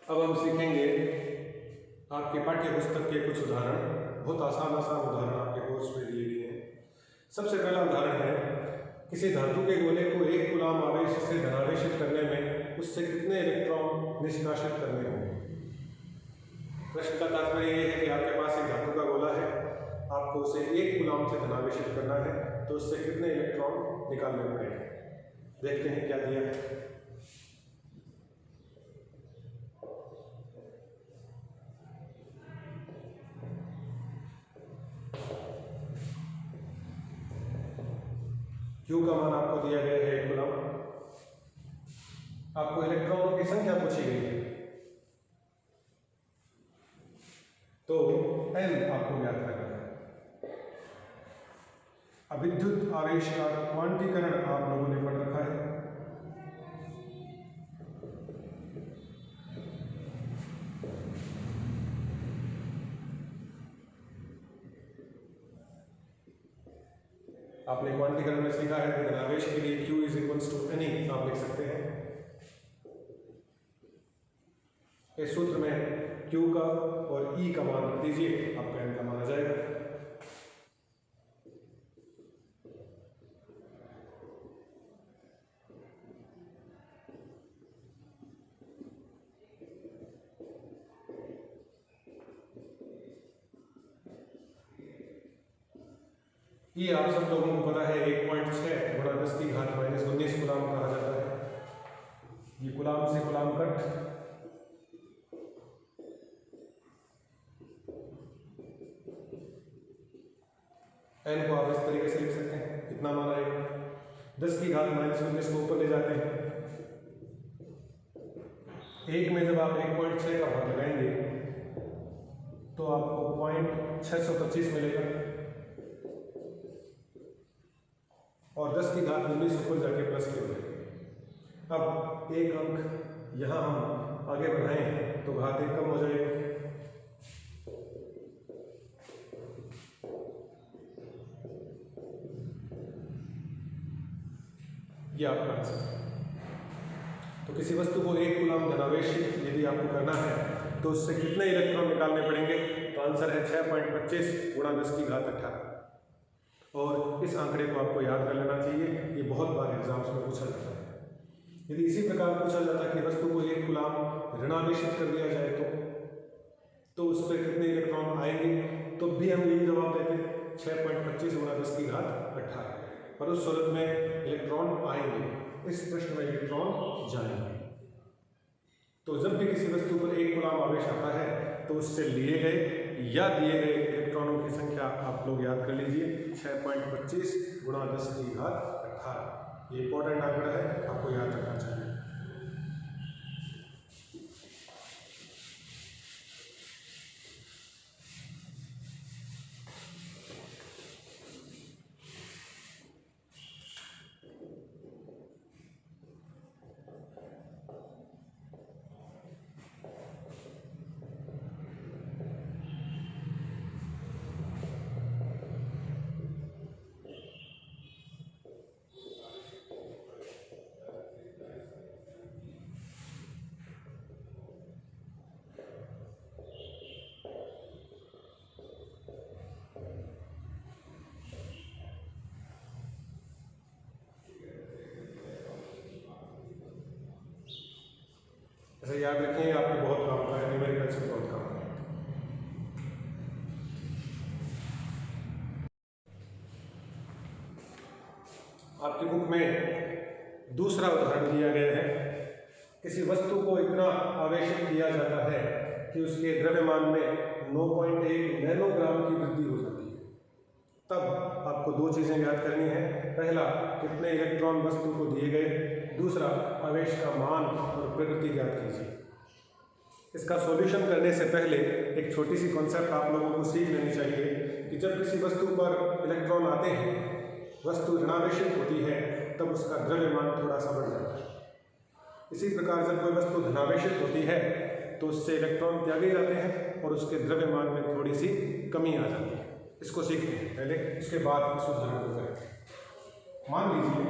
अब हम सीखेंगे आपके पाठ्य पुस्तक के कुछ उदाहरण। बहुत आसान उदाहरण आपके कोर्स में दिए गए हैं। सबसे पहला उदाहरण है, किसी धातु के गोले को एक कूलाम आवेश से धनावेशित करने में उससे कितने इलेक्ट्रॉन निष्कासित करने होंगे। प्रश्न का तात्पर्य यह है कि आपके पास एक धातु का गोला है, आपको उसे एक कूलाम से धनावेशित करना है, तो उससे कितने इलेक्ट्रॉन निकालने पड़ेंगे। देखते हैं क्या दिया है। Q का मान आपको दिया गया है एक कूलाम। आपको इलेक्ट्रॉनों की संख्या पूछी गई है, तो N आपको ज्ञात करना है। अविद्युत आवेश का क्वांटीकरण आप लोगों ने पढ़ रखा है। आपने क्वांटीकरण में सीखा है कि धनावेश के लिए Q = Ne आप लिख सकते हैं। इस सूत्र में Q का और E का मान रख दीजिए, आपका N का मान आ जाएगा। ये आप सब लोगों को पता है 1.6 × 10⁻⁻19 कूलाम कहा जाता है। ये कूलाम से कूलाम कट। N को आप इस तरीके से लिख सकते हैं, इतना मान आएगा। 10⁻⁻19 को ऊपर ले जाते हैं। एक में जब आप 1.6 का भाग लगाएंगे तो आपको 0.625 मिलेगा, और 10⁻19 ऊपर जाके प्लस के हो जाएगा। अब एक अंक यहाँ हम आगे बढ़ाएं तो घात 1 कम हो जाएगा। ये आपका आंसर है। तो किसी वस्तु को एक कूलाम धनावेशित यदि आपको करना है तो उससे कितने इलेक्ट्रॉन निकालने पड़ेंगे, तो आंसर है 6.25 × 10⁻18। और इस आंकड़े को आपको याद कर लेना चाहिए, ये बहुत बार एग्जाम्स में पूछा जाता है। यदि इसी प्रकार पूछा जाता कि वस्तु को एक कूलाम ऋणावेशित कर दिया जाए तो उस पर कितने इलेक्ट्रॉन आएंगे, तो भी हम यही जवाब देते 6.25 × 10⁻18। पर उस सूरत में इलेक्ट्रॉन आएंगे, इस प्रश्न में इलेक्ट्रॉन जाएंगे। तो जब भी किसी वस्तु पर एक कूलाम आवेश आता है तो उससे लिए गए या दिए गए इलेक्ट्रॉनों की संख्या आप लोग याद कर लीजिए, 6.25 × 10⁻18। ये इंपॉर्टेंट आंकड़ा है, आपको याद रखना चाहिए। ऐसे याद रखिए, आपके बहुत काम का है, न्यूमेरिकल से बहुत काम है। आपकी बुक में दूसरा उदाहरण दिया गया है, किसी वस्तु को इतना आवेशित किया जाता है कि उसके द्रव्यमान में 9.1 नैनोग्राम की वृद्धि हो जाती है। तब आपको दो चीज़ें याद करनी है। पहला, कितने इलेक्ट्रॉन वस्तु को दिए गए। दूसरा, आवेश का मान और प्रकृति ज्ञात कीजिए। इसका सॉल्यूशन करने से पहले एक छोटी सी कॉन्सेप्ट आप लोगों को सीख लेनी चाहिए कि जब किसी वस्तु पर इलेक्ट्रॉन आते हैं, वस्तु ऋणावेशित होती है, तब उसका द्रव्यमान थोड़ा सा बढ़ जाता है। इसी प्रकार जब कोई वस्तु धनावेशित होती है तो उससे इलेक्ट्रॉन त्यागे जाते हैं और उसके द्रव्यमान में थोड़ी सी कमी आ जाती है। इसको सीखते हैं पहले, उसके बाद इस उदाहरण को करें। मान लीजिए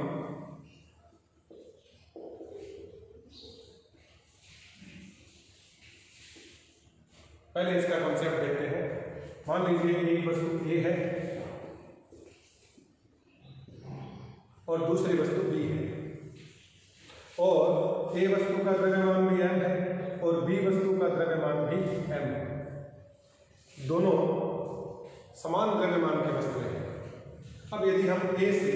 पहले इसका कॉन्सेप्ट देखते हैं। मान लीजिए एक वस्तु ए है और दूसरी वस्तु बी है, और ए वस्तु का द्रव्यमान भी m है और बी वस्तु का द्रव्यमान भी m है। दोनों समान द्रव्यमान की वस्तुएं हैं। अब यदि हम ए से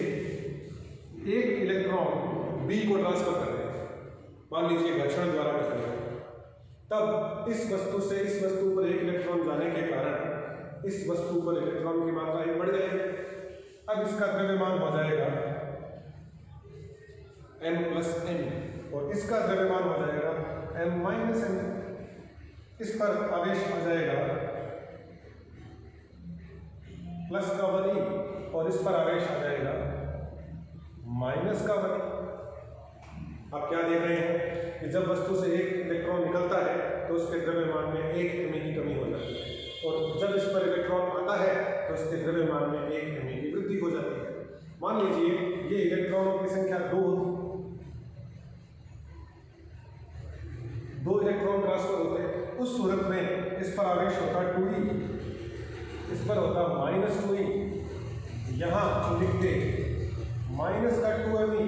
एक इलेक्ट्रॉन बी को ट्रांसफर कर दें, मान लीजिए घर्षण द्वारा निकल गया, तब इस वस्तु से इस वस्तु पर एक इलेक्ट्रॉन जाने के कारण इस वस्तु पर इलेक्ट्रॉन की मात्रा एक बढ़ जाएगी। अब इसका द्रव्यमान हो जाएगा m प्लस n और इसका द्रव्यमान हो जाएगा m माइनस n। इस पर आवेश आ जाएगा प्लस का 1e और इस पर आवेश आ जाएगा माइनस का 1e। आप क्या देख रहे हैं कि जब वस्तु से एक इलेक्ट्रॉन निकलता है तो उसके द्रव्यमान में एक एमई की कमी हो जाती है, और जब इस पर इलेक्ट्रॉन आता है तो उसके द्रव्यमान में एक एमई की वृद्धि हो जाती है। मान लीजिए ये इलेक्ट्रॉनों की संख्या 2 होती, 2 इलेक्ट्रॉन ट्रांसफर होते, उस सूरत में इस पर आवेश होता 2e, इस पर होता माइनस 2e, यहाँ लिखते माइनस का 2me,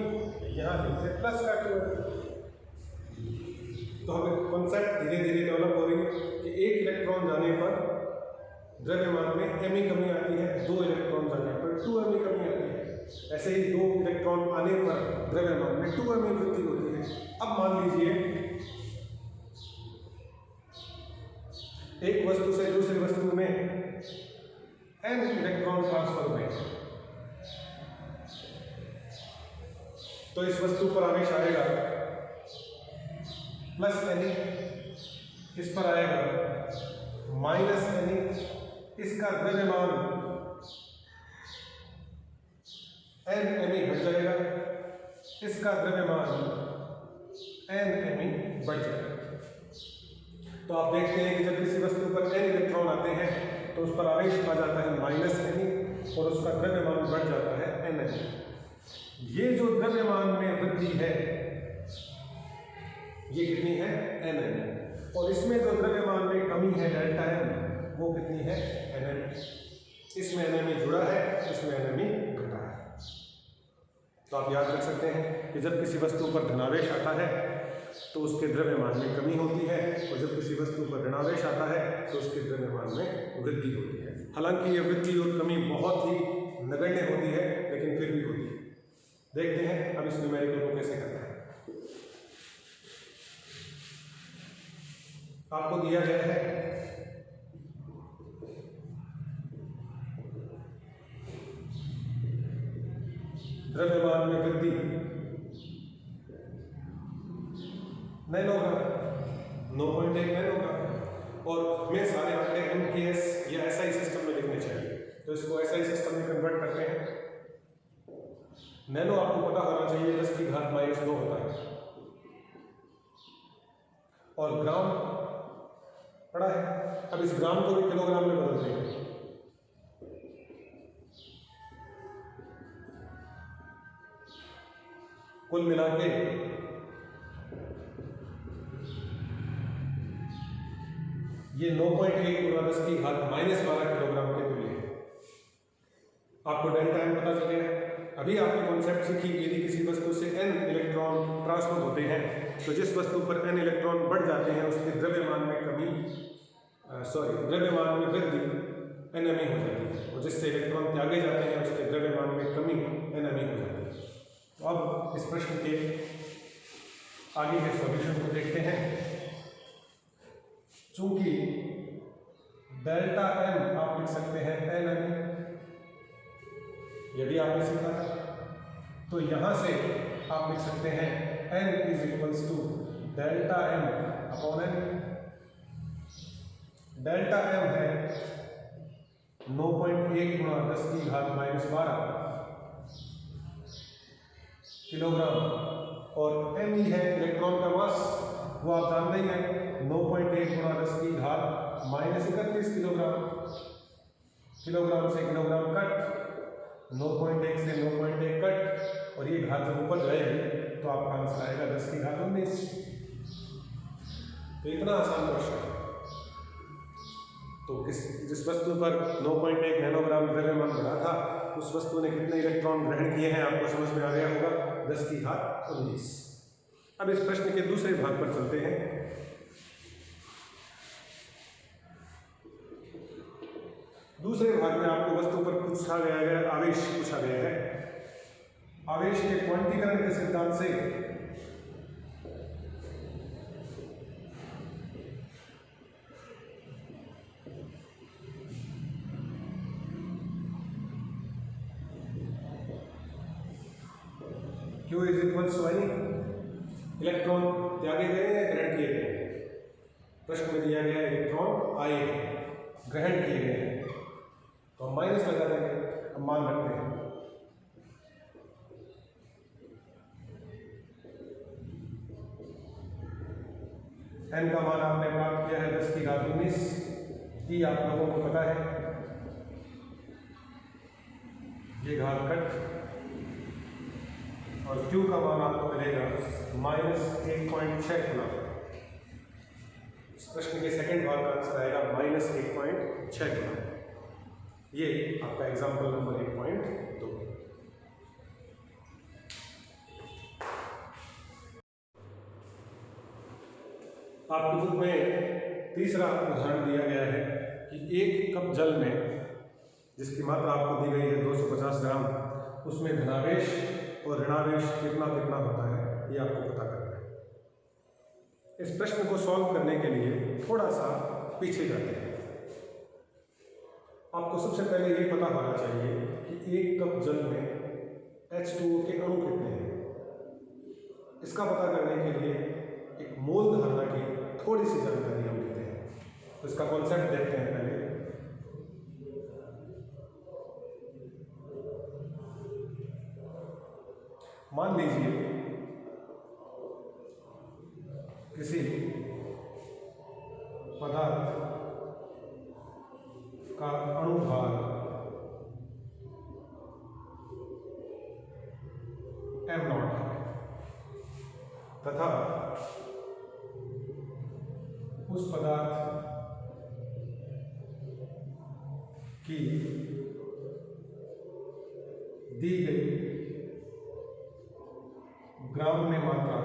यहाँ लिखते प्लस का 2me। तो हमें कॉन्सेप्ट धीरे धीरे डेवलप हो रही है कि एक इलेक्ट्रॉन जाने पर द्रव्यमान में एमई कमी आती है, 2 इलेक्ट्रॉन जाने पर 2me कमी आती है। ऐसे ही 2 इलेक्ट्रॉन आने पर द्रव्यमान में 2me वृद्धि होती है। अब मान लीजिए एक वस्तु से दूसरी वस्तु में n इलेक्ट्रॉन ट्रांसफर हुए, तो इस वस्तु पर आवेश आएगा प्लस n, इस पर आएगा माइनस n, इसका द्रव्यमान nme घट जाएगा, इसका द्रव्यमान nme बढ़ जाएगा। तो आप देखते हैं कि जब किसी वस्तु पर n इलेक्ट्रॉन आते हैं तो उस पर आवेश आ जाता है माइनस n और उसका द्रव्यमान बढ़ जाता है nm। ये जो द्रव्यमान में वृद्धि है ये कितनी है nm, और इसमें जो द्रव्यमान में कमी है डेल्टा m वो कितनी है nm। इसमें nme जुड़ा है, इसमें nme घटा है। तो आप याद रख सकते हैं कि जब किसी वस्तु पर धनावेश आता है तो उसके द्रव्यमान में कमी होती है, और जब किसी वस्तु पर ऋणावेश आता है तो उसके द्रव्यमान में वृद्धि होती है। हालांकि यह वृद्धि और कमी बहुत ही नगण्य होती है, लेकिन फिर भी होती है। देखते हैं अब इस न्यूमेरिकल को कैसे करना है। आपको दिया गया है द्रव्यमान में वृद्धि नैनोग्राम, 9.1 नैनोग्राम, और हमें सारे आंकड़े MKS या SI सिस्टम में लिखने चाहिए। तो इसको SI सिस्टम में कन्वर्ट करते हैं। नैनो आपको पता होना चाहिए 10 की घात -2 होता है, और ग्राम पड़ा है। अब इस ग्राम को भी किलोग्राम में बदलते हैं। कुल मिला के ये 9.1 गुणा 10 की घात -12 किलोग्राम के तुल्य है। आपको डेल्टा m पता चल गया है। अभी आपने कॉन्सेप्ट सीखी कि यदि किसी वस्तु से n इलेक्ट्रॉन ट्रांसफर होते हैं तो जिस वस्तु पर n इलेक्ट्रॉन बढ़ जाते हैं उसके द्रव्यमान में द्रव्यमान में वृद्धि nme हो जाती है, और जिससे इलेक्ट्रॉन त्यागे जाते हैं उसके द्रव्यमान में कमी nme हो जाती है। तो अब इस प्रश्न के आगे के सॉल्यूशन को देखते हैं। चूंकि डेल्टा m आप लिख सकते हैं nme, यदि आपने सीखा था तो यहां से आप लिख सकते हैं n is equals to delta m upon n। Delta m है 9.1 गुणा 10 की घात -12 किलोग्राम, और m ही है इलेक्ट्रॉन का मास, वो आप जानते ही हैं 9.1 गुणा 10 की घात -31 किलोग्राम। किलोग्राम से किलोग्राम कट, 9.1 से 9.1 कट, और ये घात जब ऊपर जाएगी तो आपका आंसर आएगा 10 की घात 19। तो इतना आसान प्रश्न है। तो जिस वस्तु पर 9.1 नैनोग्राम द्रव्यमान बढ़ा था उस वस्तु ने कितने इलेक्ट्रॉन ग्रहण किए हैं आपको समझ में आ गया होगा, 10⁻19। अब इस प्रश्न के दूसरे भाग पर चलते हैं। दूसरे भाग में आपको वस्तु पर पूछा गया है, आवेश पूछा गया है। आवेश के क्वांटीकरण के सिद्धांत से Q is equals to I, electron त्यागे गए या ग्रहण किए गए? प्रश्न में दिया गया इलेक्ट्रॉन आए, ग्रहण किए गए हैं, तो हम माइनस लगा देंगे। हम मान रखते हैं n का मान आपने प्राप्त किया है 10⁻19। ई आप लोगों को पता है, ये घात कट, और Q का मान आपको मिलेगा -1.6 गुना। इस प्रश्न के सेकंड भाग का आंसर आएगा -1.6 गुना। ये आपका एग्जाम्पल नंबर 1.2। आपकी बुक में तीसरा उदाहरण दिया गया है कि 1 कप जल में, जिसकी मात्रा आपको दी गई है 250 ग्राम, उसमें धनावेश और ऋणावेश कितना कितना होता है, ये आपको पता करना है। इस प्रश्न को सॉल्व करने के लिए थोड़ा सा पीछे जाते हैं। आपको सबसे पहले ये पता होना चाहिए कि 1 कप जल में H2O के अणु कितने हैं। इसका पता करने के लिए एक मोल धारणा की थोड़ी सी जानकारी हम लेते हैं। तो इसका कॉन्सेप्ट देखते हैं पहले। मान लीजिए किसी पदार्थ का अणुभार m0 है तथा उस पदार्थ की दी गई ग्राम में मात्रा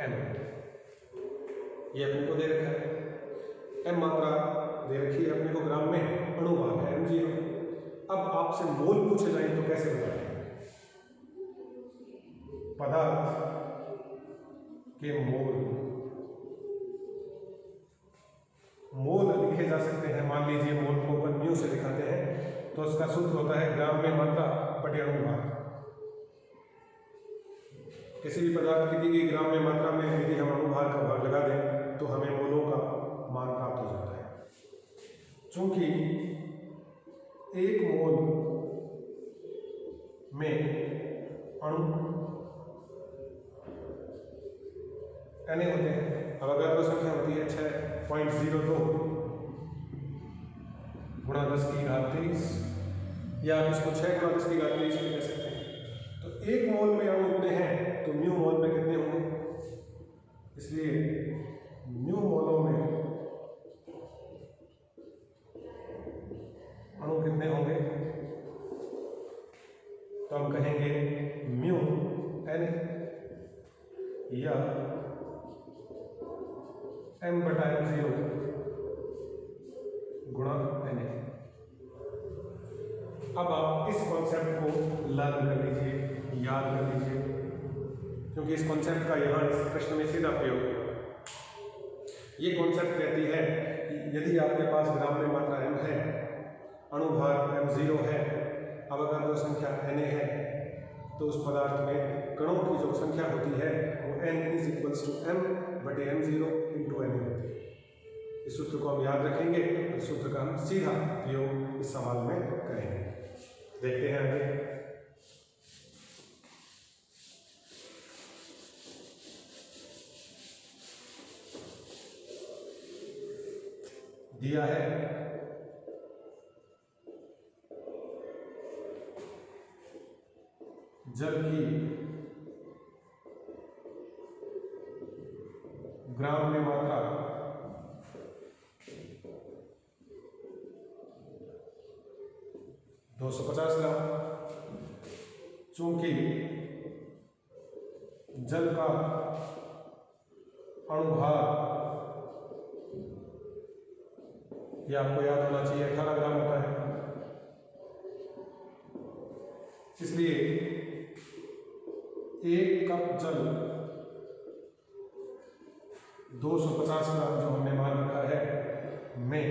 m, ये अपने को दे रखा है। m मात्रा दे रखी है अपने को ग्राम में, अणुभार है m0। अब आपसे मोल पूछे जाए तो कैसे बताएं? पदार्थ के मोल लिखे जा सकते हैं। मान लीजिए मोल को अपन म्यू से दिखाते हैं तो उसका सूत्र होता है ग्राम में मात्रा बटे अणुभार। किसी भी पदार्थ की दी गई ग्राम में मात्रा में यदि हम अणुभार का भाग लगा दें तो हमें मोलों का मान प्राप्त हो जाता है। चूंकि 1 मोल में अणु n होते हैं, अवगाद्रो संख्या होती है 6.02 गुणा 10⁻23, या आप इसको 6 गुणा 10⁻23 भी कह सकते हैं। तो 1 मोल में अणु इतने हैं तो म्यू मोल में कितने होंगे? इसलिए म्यू मोलों में अणु कितने होंगे? तो हम कहेंगे म्यू n या m/m0 गुणा n। अब आप इस कॉन्सेप्ट को लर्न कर लीजिए, याद कर लीजिए, क्योंकि इस कॉन्सेप्ट का यहाँ इस प्रश्न में सीधा प्रयोग होगा। ये कॉन्सेप्ट कहती है कि यदि आपके पास ग्राम में मात्रा m है, अणुभार m0 है, अवगाद्रो संख्या Na है, तो उस पदार्थ में कणों की जो संख्या होती है वो n = m/m0 × Na होती है। इस सूत्र को हम याद रखेंगे और इस सूत्र का हम सीधा प्रयोग इस सवाल में करेंगे। देखते हैं आगे। दिया है जल की ग्राम में मात्रा 250 ग्राम। चूंकि जल का अणुभार, ये आपको याद होना चाहिए, 18 ग्राम होता है, इसलिए 1 कप जल 250 ग्राम जो हमने मान रखा है में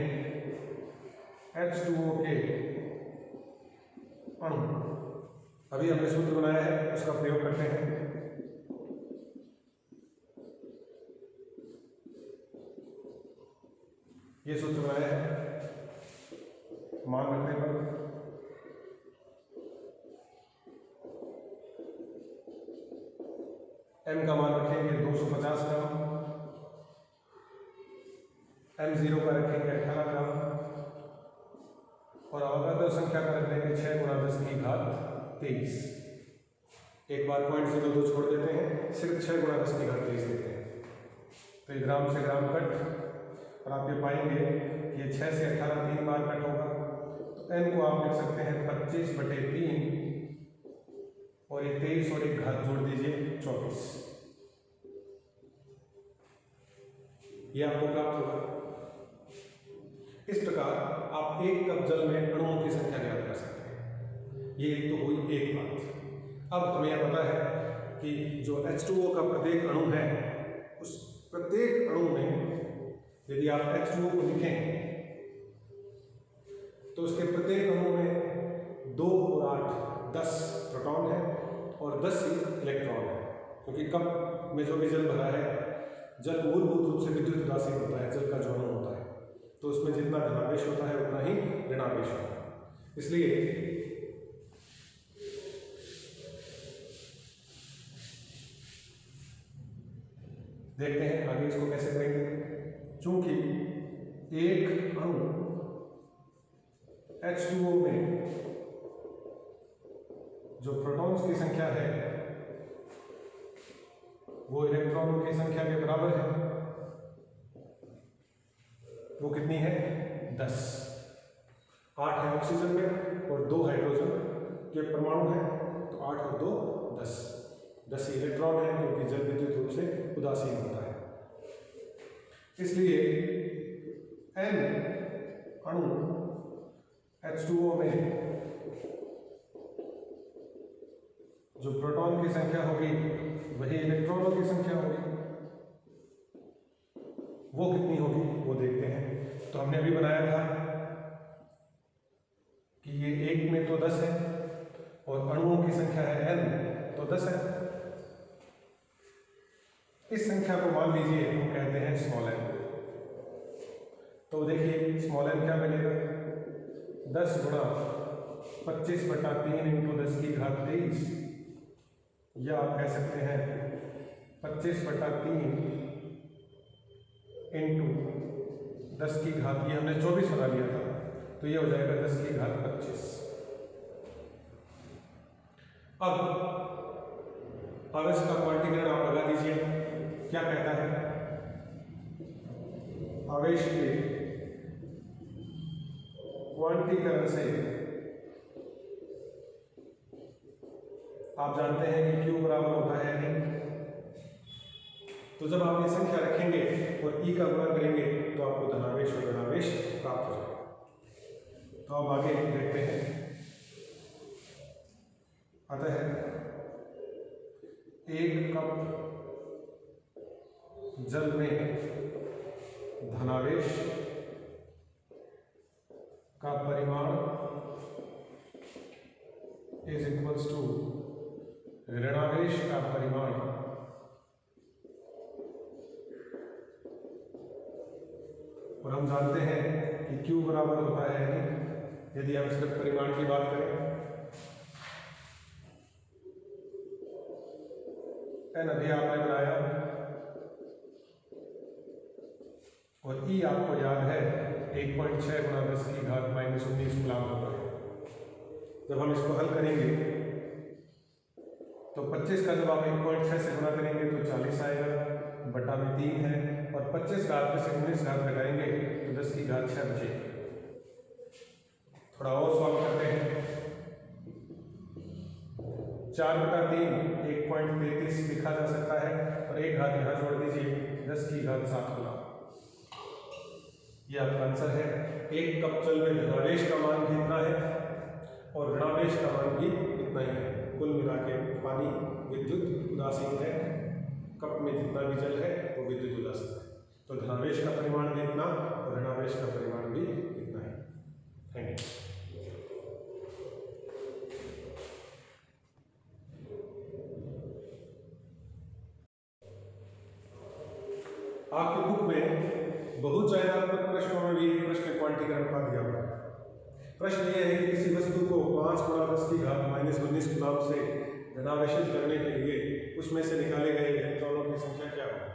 H2O के अणु, अभी हमने सूत्र बनाया है उसका प्रयोग करते हैं। ये सूत्र बनाया है, मान रखने पर m का मान रखेंगे 250 ग्राम, m0 का रखेंगे 18 ग्राम और अवगाद्रो संख्या का रख देंगे 6 × 10 की घात 23। एक बार 0.02 छोड़ देते हैं, सिर्फ 6 × 10 की घात 23 देते हैं, तो ये ग्राम से ग्राम कट, और आप ये पाएंगे कि ये 6 से 18 3 बार कट होगा, तो n को आप लिख सकते हैं 25/3 और ये 23 और एक घात जोड़ दीजिए 24, ये आपको प्राप्त होगा। इस प्रकार आप 1 कप जल में अणुओं की संख्या ज्ञात कर सकते हैं। ये तो हुई एक बात। अब हमें यह पता है कि जो H2O का प्रत्येक अणु है, उस प्रत्येक अणु में यदि आप H2O को लिखें तो उसके प्रत्येक अणु में 2 और 8 10 प्रोटॉन है और 10 ही इलेक्ट्रॉन है, क्योंकि कप में जो भी जल भरा है, जल मूलभूत रूप से विद्युत उदासीन होता है, जल का जो अणु होता है, तो उसमें जितना धनावेश होता है उतना ही ऋणावेश होता है। इसलिए देखते हैं आगे इसको कैसे करेंगे। चूंकि एक अणु H2O में जो प्रोटॉन्स की संख्या है वो इलेक्ट्रॉनों की संख्या के बराबर है, वो कितनी है 10। 8 है ऑक्सीजन में और 2 हाइड्रोजन के परमाणु हैं, तो 8 और 2 10, 10 इलेक्ट्रॉन है, क्योंकि जल विद्युत रूप से उदासीन होता है। इसलिए n अणु H2O में जो प्रोटॉन की संख्या होगी वही इलेक्ट्रॉनों की संख्या होगी, वो कितनी होगी वो देखते हैं। तो हमने अभी बनाया था कि ये 1 में तो 10 है और अणुओं की संख्या है n, तो 10 है। इस संख्या को मान लीजिए हम कहते हैं स्मॉल n। तो देखिए स्मॉल n क्या मिलेगा, 10 × 25/3 × 10 की घात 23, या आप कह सकते हैं 25/3 × 10 की घात, ये हमने 24 बना लिया था, तो ये हो जाएगा 10 की घात 25। अब आवेश का क्वांटीकरण आप लगा दीजिए, क्या कहता है, आवेश के क्वांटीकरण से आप जानते हैं कि Q बराबर होता है नहीं, तो जब आप ये संख्या रखेंगे और E का गुणा करेंगे तो आपको धनावेश और ऋणावेश प्राप्त हो जाएगा। तो अब आगे देखते हैं। अतः 1 कप जल में धनावेश का परिमाण इज इक्वल्स टू ऋणावेश का परिमाण और हम जानते हैं कि Q बराबर होता है यदि हम सिर्फ परिमाण की बात करें, n अभी आपने बनाया और E आपको याद है 1.6 × 10 की घात -19 कूलम होता है। जब हम इसको हल करेंगे तो 25 का जब आप 1.6 से गुणा करेंगे तो 40 आएगा बटा में 3 है और 25 घात में से 19 घात लगाएंगे तो 10 की घात 6 बचेगी। थोड़ा और सॉल्व करते हैं। 4/3 1.33 लिखा जा सकता है और 1 घात यहाँ जोड़ दीजिए 10 की घात 7 गुना। ये आपका आंसर है। एक कप जल में धनावेश का मान भी इतना है और ऋणावेश का मान भी इतना ही है। कुल मिला के पानी विद्युत उदासीन है। कप में जितना भी जल है वो विद्युत उदासीन है। तो धनावेश का परिमाण भी इतना और ऋणावेश का परिमाण भी इतना है। Thank you. आपकी बुक में बहुचयनात्मक प्रश्नों में भी एक प्रश्न क्वांटीकरण का दिया हुआ है। प्रश्न यह है कि किसी वस्तु को 5 × 10 की घात -19 कूलम्ब से धनावेशित करने के लिए उसमें से निकाले गए इलेक्ट्रॉनों की संख्या क्या होगी।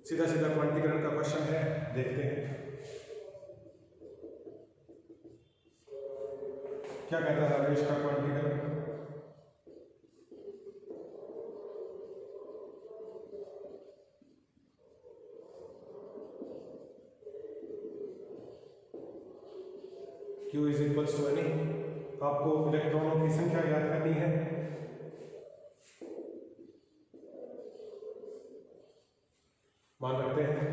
सीधा सीधा क्वांटीकरण का क्वेश्चन है, देखते हैं क्या कहता है आवेश का क्वांटीकरण। Q = NE। आपको इलेक्ट्रॉनों की संख्या याद करनी है। मान रखते हैं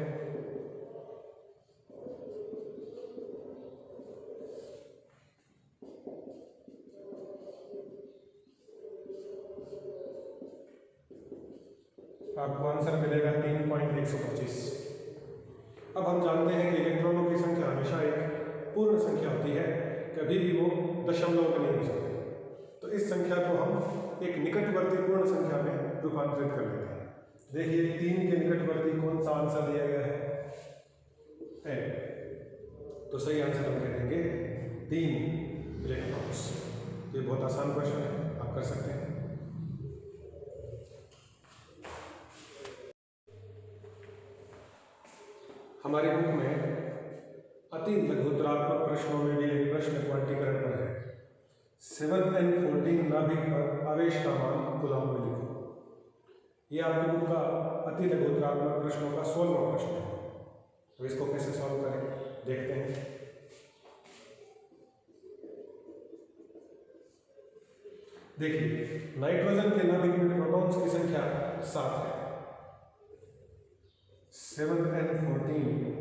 आपको आंसर मिलेगा 3.125। अब हम जानते हैं कि इलेक्ट्रॉनों की संख्या हमेशा एक पूर्ण संख्या होती है, कभी भी वो दशमलव में नहीं हो सकती। तो इस संख्या को हम एक निकटवर्ती पूर्ण संख्या में रूपांतरित कर लेते हैं। देखिए 3 के निकटवर्ती कौन सा आंसर दिया गया है? तो सही आंसर हम कह देंगे 3 इलेक्ट्रॉन्स। ये बहुत आसान क्वेश्चन है, आप कर सकते हैं। हमारी बुक में अति लघुत्तरात्मक प्रश्नों में भी एक प्रश्न क्वांटीकरण पर है। 7n14 नाभिक पर आवेश का मान कूलम्ब में लिखो। ये आपकी बुक का अति लघुत्तरात्मक प्रश्नों का 16वां प्रश्न है। तो इसको कैसे सॉल्व करें देखते हैं। देखिए नाइट्रोजन के नाभिक में प्रोटॉन्स की संख्या 7 है। 7n14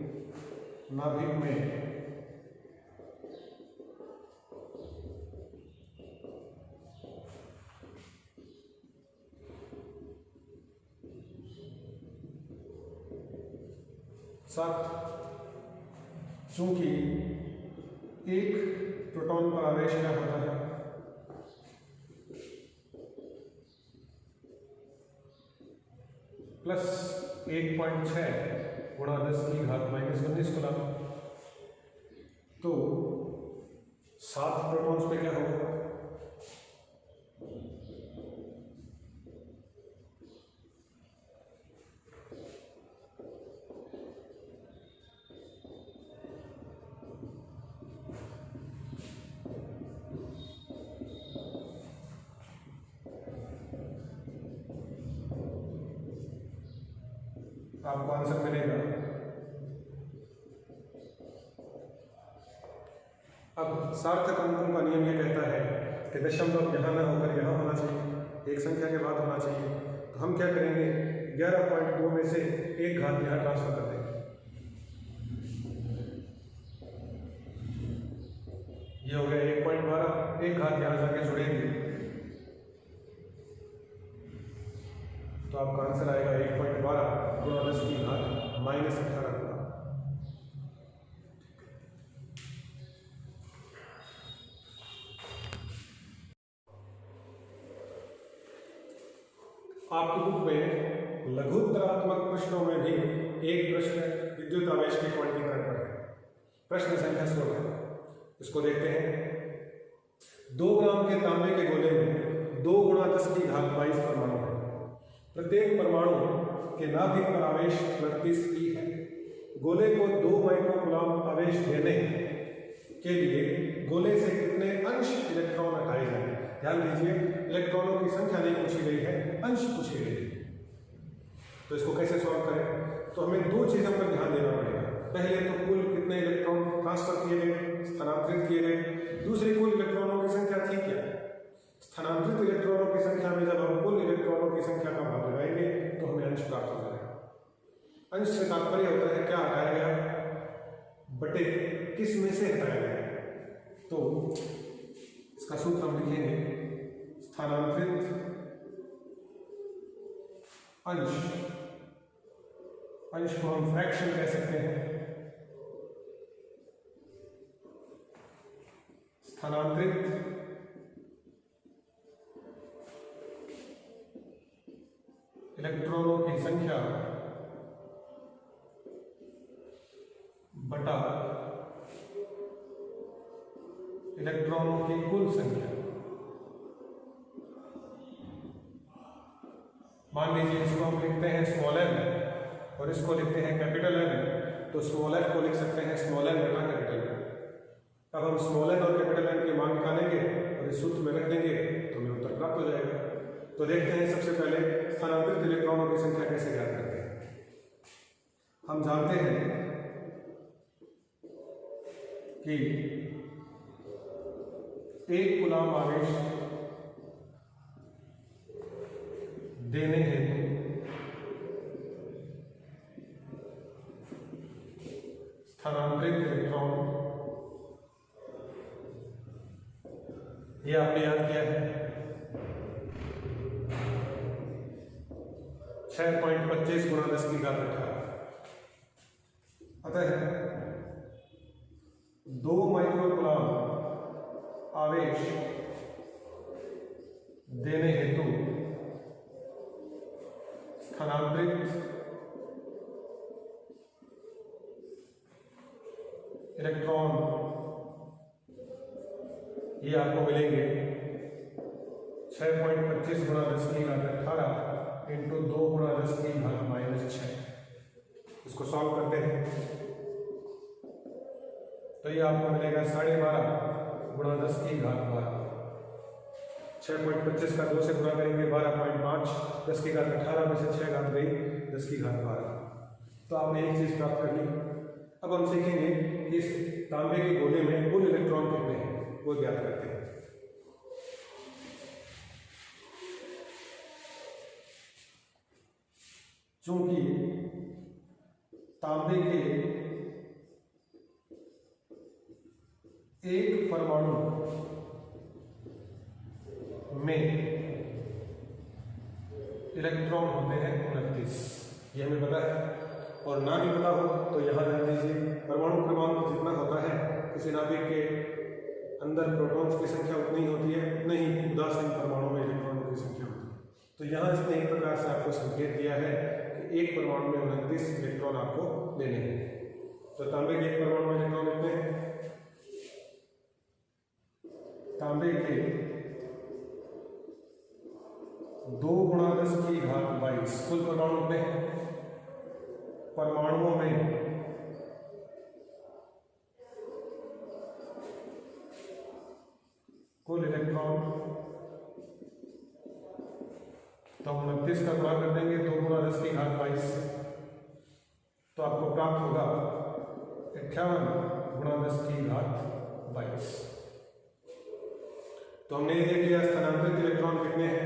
नाभिक में चूंकि एक प्रोटॉन पर आवेश क्या होता है? +1.6 × 10 की घात -19 कूलम्ब। तो 7 प्रोटॉन्स पे क्या होगा? आपको आंसर मिलेगा। अब सार्थक अंकों का नियम ये कहता है कि दशमलव यहाँ ना होकर यहाँ होना चाहिए, एक संख्या के बाद होना चाहिए। तो हम क्या करेंगे, 11.2 में से 1 घात यहाँ ट्रांसफर कर देंगे। ये हो गया 1.12, 1 घात यहाँ जाके जुड़ेगी तो आपका आंसर आएगा 1.12 × 10 की घात -18 गुना। आपकी बुक में लघुत्तरात्मक प्रश्नों में भी एक प्रश्न विद्युत आवेश के क्वांटीकरण पर है। प्रश्न संख्या 16, इसको देखते हैं। 2 ग्राम के तांबे के गोले में 2 × 10 की घात 22 परमाणु है। प्रत्येक परमाणु के नाभिक पर आवेश 38 E है। गोले को 2 माइक्रोकूलम्ब आवेश देने के लिए गोले से कितने अंश इलेक्ट्रॉन हटाए जाएंगे? ध्यान दीजिए, इलेक्ट्रॉनों की संख्या नहीं पूछी गई है, अंश पूछे गए हैं। तो इसको कैसे सॉल्व करें? तो हमें दो चीज़ों पर ध्यान देना पड़ेगा। पहले तो कुल कितने इलेक्ट्रॉन ट्रांसफर किए गए, स्थानांतरित किए गए। दूसरी, कुल इलेक्ट्रॉनों की संख्या थी क्या? स्थानांतरित इलेक्ट्रॉनों की संख्या में जब हम कुल इलेक्ट्रॉनों की संख्या का भाग लगाएंगे तो हमें अंश प्राप्त हो जाएगा। अंश से तात्पर्य होता है क्या हटाया गया बटे किस में से हटाया गया। तो इसका सूत्र हम लिखेंगे, स्थानांतरित अंश को हम फ्रैक्शन कह सकते हैं। स्थानांतरित इलेक्ट्रॉनों की संख्या बटा इलेक्ट्रॉनों की कुल संख्या। मान लीजिए इसको हम लिखते हैं स्मॉल m और इसको लिखते हैं कैपिटल M, तो स्मॉल f को लिख सकते हैं स्मॉल n बटा कैपिटल M। अब हम स्मॉल n और कैपिटल M के मान निकालेंगे और इस सूत्र में रख देंगे तो हमें उत्तर प्राप्त हो जाएगा। तो देखते हैं सबसे पहले स्थानांतरित इलेक्ट्रॉनों की संख्या कैसे ज्ञात करते हैं। हम जानते हैं कि एक कूलाम आवेश देने हेतु स्थानांतरित इलेक्ट्रॉन, ये आपने याद किया है 6.25 × 10⁻18। अतः 2 माइक्रोकूलाम आवेश देने हेतु स्थानांतरित इलेक्ट्रॉन ये आपको मिलेंगे 6.25 × 10⁻18 इंटू 2 × 10⁻−6। इसको सॉल्व करते हैं तो ये आपको मिलेगा 12.5 × 10⁻12। 6.25 का 2 से गुणा करेंगे 12.5, 10⁻18 में से 6 घात गई 10⁻12। तो आपने एक चीज प्राप्त कर ली। अब हम सीखेंगे कि इस तांबे के गोले में कुल इलेक्ट्रॉन कितने हैं वो ज्ञात करते हैं। चूंकि तांबे के एक परमाणु में इलेक्ट्रॉन होते हैं 29, ये हमें पता है। और ना भी पता हो तो यहां ध्यान दीजिए, परमाणु क्रमांक जितना होता है किसी नाभिक के अंदर प्रोटॉन्स की संख्या उतनी होती है, नहीं उदासीन परमाणु में इलेक्ट्रॉनों की संख्या होती है। तो यहां इसने एक प्रकार से आपको संकेत दिया है कि एक परमाणु में 29 इलेक्ट्रॉन आपको लेने हैं। तो तांबे के एक परमाणु में इलेक्ट्रॉन कितने हैं? तांबे के 2 × 10⁻22 कुल परमाणु में परमाणुओं में कुल इलेक्ट्रॉन, तो हम 29 का गुणा कर देंगे 2 × 10⁻22 से, तो आपको प्राप्त होगा 58 × 10⁻22। तो हमने ये देख लिया स्थानांतरित इलेक्ट्रॉन कितने हैं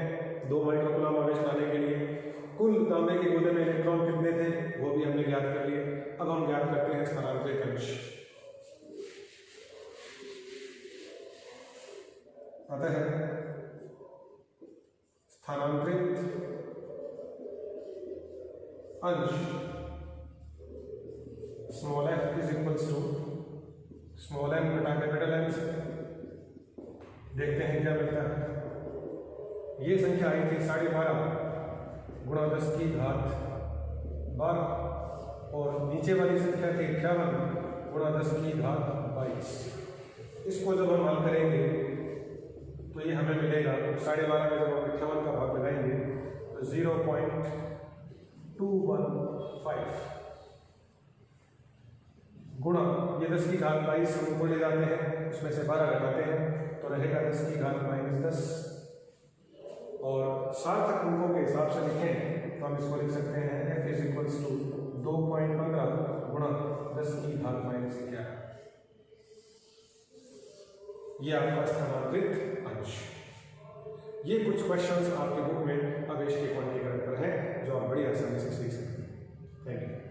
2 माइक्रोकूलाम आवेश लाने के लिए। कुल तांबे के गोले में इलेक्ट्रॉन कितने थे वो भी हमने ज्ञात कर लिए। अब हम ज्ञात करते हैं स्थानांतरित अंश। अतः स्थानांतरित अंश small f is equals to small m बटा कैपिटल M से देखते हैं क्या मिलता है। ये संख्या आई थी 12.5 × 10⁻12 और नीचे वाली संख्या थी 58 × 10⁻22। इसको जब हम हल करेंगे तो ये हमें मिलेगा 12.5 में जब हम 58 का भाग लगाएंगे तो 0.215 गुणा ये 10⁻22 हम ऊपर ले जाते हैं, उसमें से 12 घटाते हैं तो रहेगा 10⁻−10। और सार्थक अंकों के हिसाब से लिखें तो हम इसको लिख सकते हैं F इज इक्वल्स टू 2.15 गुणा 10 की घात माइनस 11। ये आपका स्थानांतरित अंश। ये कुछ क्वेश्चंस आपके बुक में आवेश के क्वांटीकरण पर हैं जो आप बड़ी आसानी से सीख सकते हैं। Thank you.